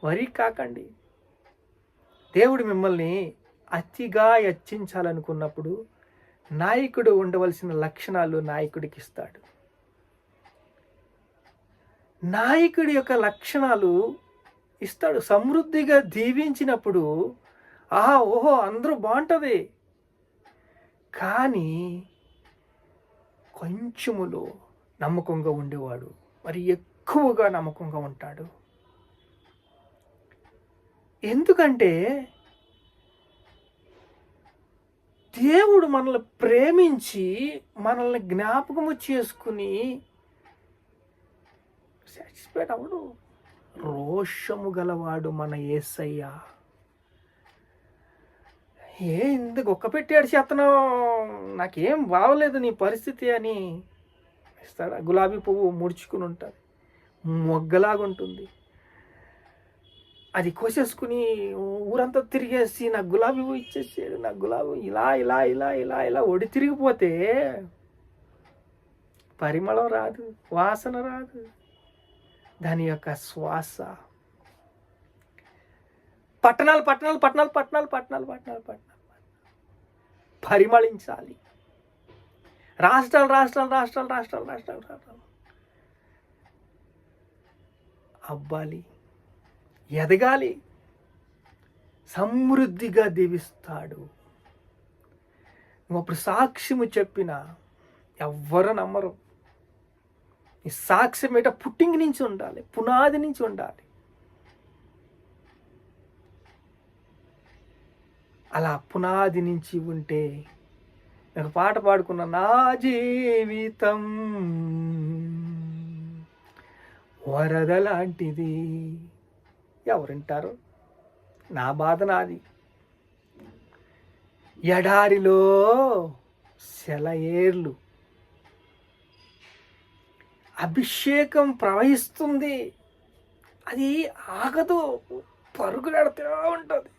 వరి కాకండి. దేవుడు మిమ్మల్ని అతిగా హెచ్చించాలనుకున్నప్పుడు నాయకుడు ఉండవలసిన లక్షణాలు నాయకుడికి ఇస్తాడు. నాయకుడి యొక్క లక్షణాలు ఇస్తాడు. సమృద్ధిగా దీవించినప్పుడు ఓహో అందరూ బాగుంటుంది. కానీ కొంచెములో నమ్మకంగా ఉండేవాడు మరి ఎక్కువగా నమ్మకంగా ఉంటాడు. ఎందుకంటే దేవుడు మనల్ని ప్రేమించి మనల్ని జ్ఞాపకము చేసుకుని సాటిస్ఫైడ్ అవడు. రోషము గలవాడు మన యేసయ్య. ఇందుకు ఒక్క పెట్టాడు చేతను, నాకేం బాగలేదు నీ పరిస్థితి అని ఇస్తాడు. గులాబీ పువ్వు ముడుచుకుని ఉంటుంది, మొగ్గలాగా ఉంటుంది. అది కోసేసుకుని ఊరంతా తిరిగేసి నాకు గులాబీ పువ్వు ఇచ్చేసాడు, నాకు గులాబీ ఇలా ఇలా ఇలా ఇలా ఇలా ఒడి తిరిగిపోతే పరిమళం రాదు, వాసన రాదు. దాని యొక్క శ్వాస పట్టణాలు పట్టణాలు పట్టణాలు పట్టణాలు పట్టణాలు పట్టణాలు పట్టణాలు పరిమళించాలి. రాష్ట్రాలు రాష్ట్రాలు రాష్ట్రాలు రాష్ట్రాలు రాష్ట్రాలు రాష్ట్రాలు అవ్వాలి, ఎదగాలి, సమృద్ధిగా దీవిస్తాడు. నువ్వు అప్పుడు సాక్ష్యము చెప్పినా ఎవ్వరు నమ్మరు. ఈ సాక్ష్యం ఏట పుట్టింగ్ నుంచి ఉండాలి, పునాది నుంచి ఉండాలి. అలా పునాది నుంచి ఉంటే ఒక పాట పాడుకున్న, నా జీవితం వరద లాంటిది. ఎవరింటారు? నా బాధ నాది. ఎడారిలో సెలయేర్లు, అభిషేకం ప్రవహిస్తుంది, అది ఆగదు, పరిగెడుతూ ఉంటుంది.